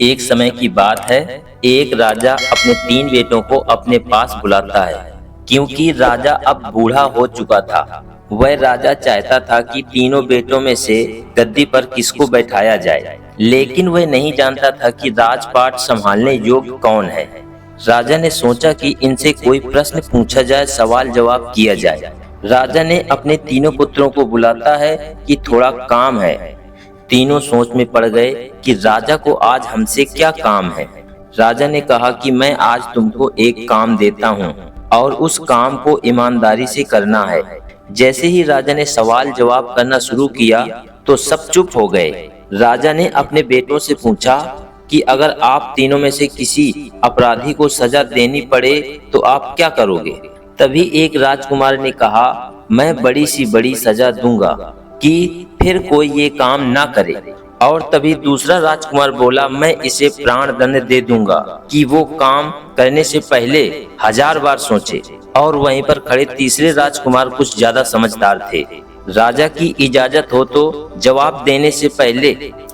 एक समय की बात है, एक राजा अपने 3 बेटों को अपने पास बुलाता है, क्योंकि राजा अब बूढ़ा हो चुका था। वह राजा चाहता था कि तीनों बेटों में से गद्दी पर किसको बैठाया जाए, लेकिन वह नहीं जानता था कि राजपाट संभालने योग्य कौन है। राजा ने सोचा कि इनसे कोई प्रश्न पूछा जाए, सवाल जवाब किया जाए। राजा ने अपने तीनों पुत्रों को बुलाता है कि थोड़ा काम है। तीनों सोच में पड़ गए कि राजा को आज हमसे क्या काम है। राजा ने कहा कि मैं आज तुमको एक काम देता हूँ और उस काम को ईमानदारी से करना है। जैसे ही राजा ने सवाल जवाब करना शुरू किया तो सब चुप हो गए। राजा ने अपने बेटों से पूछा कि अगर आप तीनों में से किसी अपराधी को सजा देनी पड़े तो आप क्या करोगे। तभी एक राजकुमार ने कहा, मैं बड़ी सी बड़ी सजा दूंगा कि फिर कोई ये काम ना करे। और तभी दूसरा राजकुमार बोला, मैं इसे प्राण दंड दे दूंगा कि वो काम करने से पहले 1000 बार सोचे। और वहीं पर खड़े तीसरे राजकुमार कुछ ज्यादा समझदार थे। राजा की इजाजत हो तो जवाब देने से पहले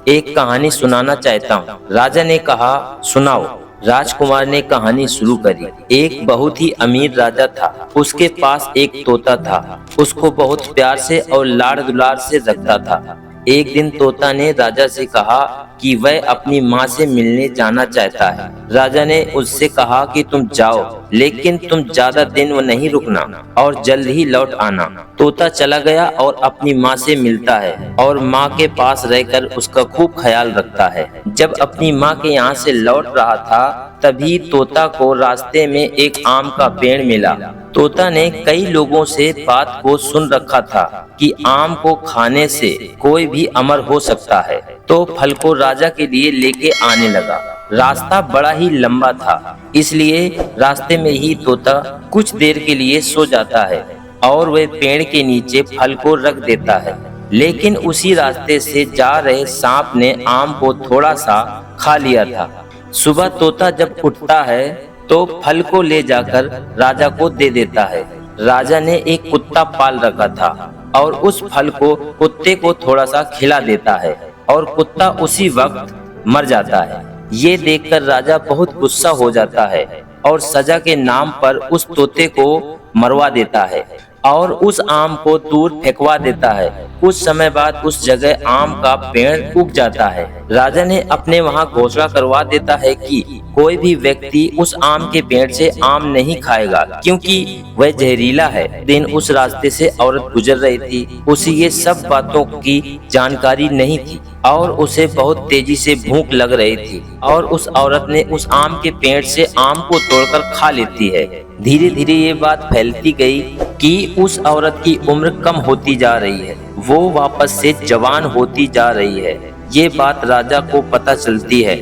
एक कहानी सुनाना चाहता हूँ। राजा ने कहा, सुनाओ। राजकुमार ने कहानी शुरू करी। एक बहुत ही अमीर राजा था। उसके पास एक तोता था। उसको बहुत प्यार से और लाड़ दुलार से रखता था। एक दिन तोता ने राजा से कहा कि वह अपनी माँ से मिलने जाना चाहता है। राजा ने उससे कहा कि तुम जाओ, लेकिन तुम ज्यादा दिन नहीं रुकना और जल्द ही लौट आना। तोता चला गया और अपनी माँ से मिलता है और माँ के पास रहकर उसका खूब ख्याल रखता है। जब अपनी माँ के यहाँ से लौट रहा था तभी तोता को रास्ते में एक आम का पेड़ मिला। तोता ने कई लोगों से बात को सुन रखा था कि आम को खाने से कोई भी अमर हो सकता है, तो फल को राजा के लिए लेके आने लगा। रास्ता बड़ा ही लंबा था, इसलिए रास्ते में ही तोता कुछ देर के लिए सो जाता है और वह पेड़ के नीचे फल को रख देता है। लेकिन उसी रास्ते से जा रहे सांप ने आम को थोड़ा सा खा लिया था। सुबह तोता जब उठता है तो फल को ले जाकर राजा को दे देता है। राजा ने एक कुत्ता पाल रखा था और उस फल को कुत्ते को थोड़ा सा खिला देता है और कुत्ता उसी वक्त मर जाता है। ये देखकर राजा बहुत गुस्सा हो जाता है और सजा के नाम पर उस तोते को मरवा देता है और उस आम को दूर फेंकवा देता है। कुछ समय बाद उस जगह आम का पेड़ उग जाता है। राजा ने अपने वहां घोषणा करवा देता है कि कोई भी व्यक्ति उस आम के पेड़ से आम नहीं खाएगा, क्योंकि वह जहरीला है। दिन उस रास्ते से औरत गुजर रही थी। उसे ये सब बातों की जानकारी नहीं थी और उसे बहुत तेजी से भूख लग रही थी और उस औरत ने उस आम के पेड़ से आम को तोड़कर खा लेती है। धीरे धीरे ये बात फैलती गई कि उस औरत की उम्र कम होती जा रही है, वो वापस से जवान होती जा रही है। ये बात राजा को पता चलती है।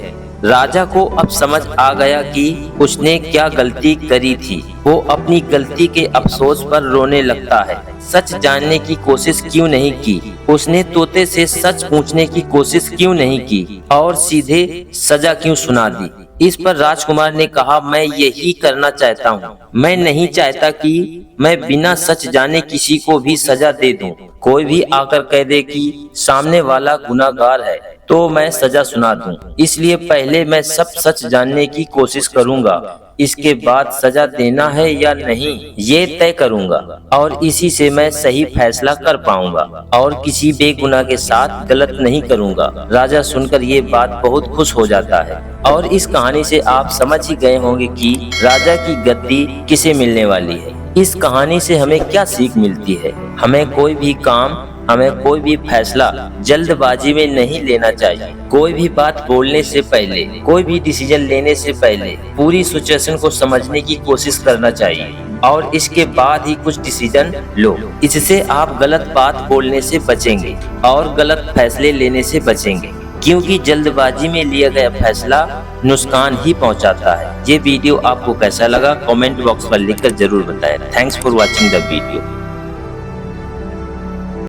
राजा को अब समझ आ गया कि उसने क्या गलती करी थी। वो अपनी गलती के अफसोस पर रोने लगता है। सच जानने की कोशिश क्यों नहीं की? उसने तोते से सच पूछने की कोशिश क्यों नहीं की और सीधे सजा क्यों सुना दी? इस पर राजकुमार ने कहा, मैं यही करना चाहता हूँ। मैं नहीं चाहता कि मैं बिना सच जाने किसी को भी सजा दे दूं। कोई भी आकर कह दे कि सामने वाला गुनाहगार है तो मैं सजा सुना दूं। इसलिए पहले मैं सब सच जानने की कोशिश करूंगा। इसके बाद सजा देना है या नहीं ये तय करूंगा और इसी से मैं सही फैसला कर पाऊंगा और किसी बेगुनाह के साथ गलत नहीं करूंगा। राजा सुनकर ये बात बहुत खुश हो जाता है। और इस कहानी से आप समझ ही गए होंगे कि राजा की गद्दी किसे मिलने वाली है। इस कहानी से हमें क्या सीख मिलती है? हमें कोई भी काम, हमें कोई भी फैसला जल्दबाजी में नहीं लेना चाहिए। कोई भी बात बोलने से पहले, कोई भी डिसीजन लेने से पहले पूरी सिचुएशन को समझने की कोशिश करना चाहिए और इसके बाद ही कुछ डिसीजन लो। इससे आप गलत बात बोलने से बचेंगे और गलत फैसले लेने से बचेंगे, क्योंकि जल्दबाजी में लिया गया फैसला नुकसान ही पहुंचाता है। ये वीडियो आपको कैसा लगा कमेंट बॉक्स पर लिखकर जरूर बताएं। Thanks for watching the video.